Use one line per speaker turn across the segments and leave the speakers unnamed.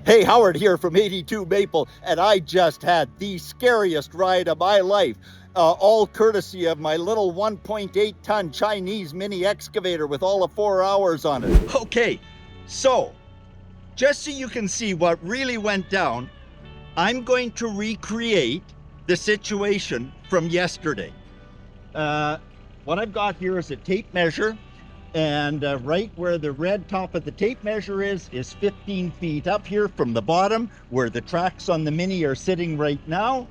Hey, Howard here from 82 Maple, and I just had the scariest ride of my life. All courtesy of my little 1.8 ton Chinese mini excavator with all of 4 hours on it. Okay, so just so you can see what really went down, I'm going to recreate the situation from yesterday. What I've got here is a tape measure, and right where the red top of the tape measure is 15 feet up here from the bottom where the tracks on the Mini are sitting right now.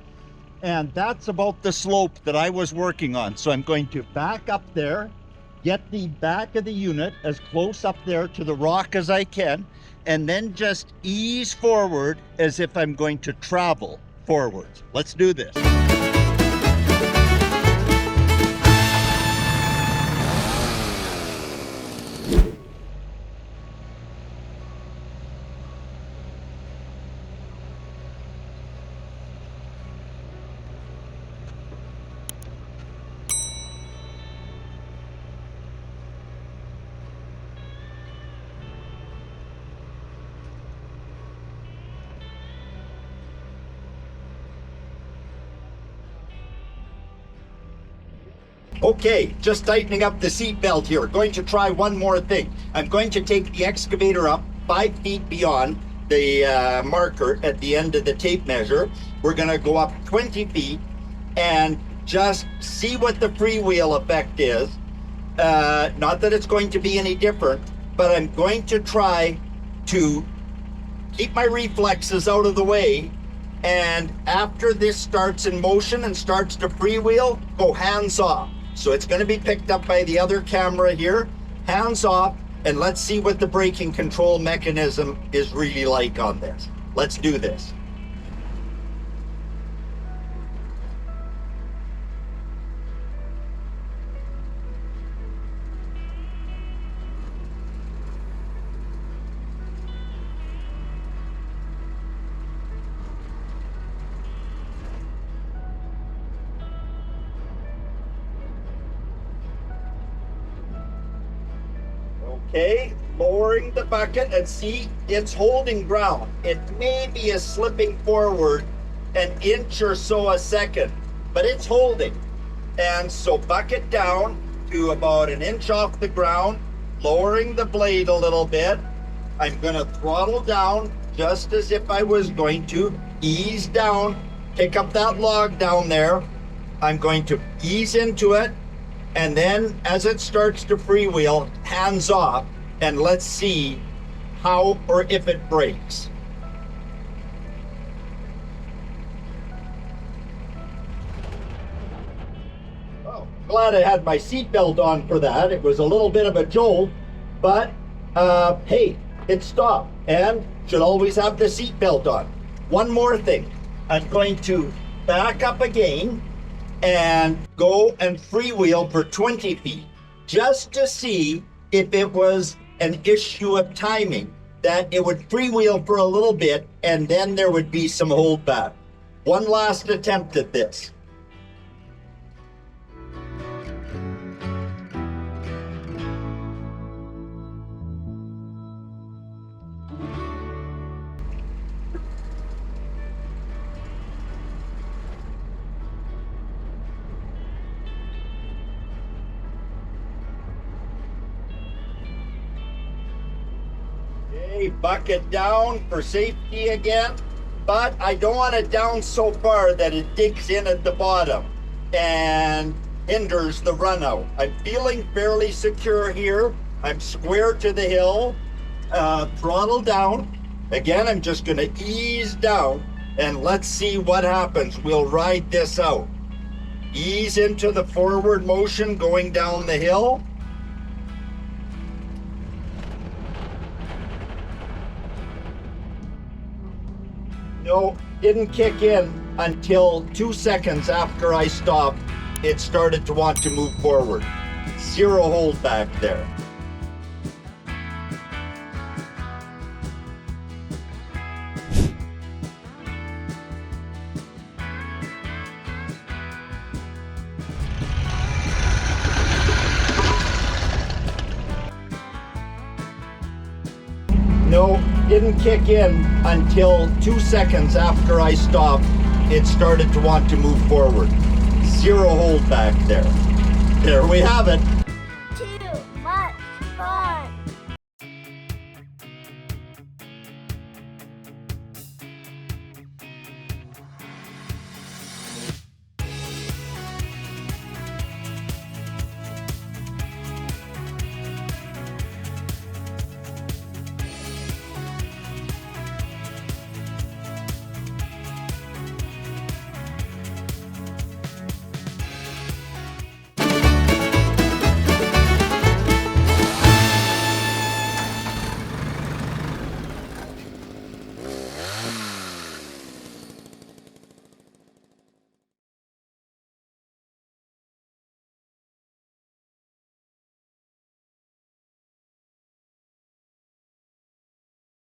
And that's about the slope that I was working on. So I'm going to back up there, get the back of the unit as close up there to the rock as I can, and then just ease forward as if I'm going to travel forwards. Let's do this. Okay, just tightening up the seat belt here. Going to try one more thing. I'm going to take the excavator up 5 feet beyond the marker at the end of the tape measure. We're going to go up 20 feet and just see what the freewheel effect is. Not that it's going to be any different, but I'm going to try to keep my reflexes out of the way. And after this starts in motion and starts to freewheel, go hands off. So it's going to be picked up by the other camera here, hands off, and let's see what the braking control mechanism is really like on this. Let's do this. Okay, lowering the bucket and see it's holding ground. It maybe is slipping forward an inch or so a second, but it's holding. And so bucket down to about an inch off the ground, lowering the blade a little bit. I'm gonna throttle down just as if I was going to ease down, pick up that log down there. I'm going to ease into it. And then as it starts to freewheel, hands off, and let's see how or if it brakes. Oh, glad I had my seatbelt on for that. It was a little bit of a jolt, but hey, it stopped and should always have the seatbelt on. One more thing, I'm going to back up again and go and freewheel for 20 feet just to see if it was an issue of timing, that it would freewheel for a little bit and then there would be some holdback. One last attempt at this. Bucket down for safety again, but I don't want it down so far that it digs in at the bottom and hinders the run out. I'm feeling fairly secure here. I'm square to the hill, throttle down. Again, I'm just gonna ease down and let's see what happens. We'll ride this out. Ease into the forward motion going down the hill. No, didn't kick in until 2 seconds after I stopped. It started to want to move forward. Zero holdback there. No, didn't kick in until 2 seconds after I stopped. It started to want to move forward. Zero hold back there. There we have it.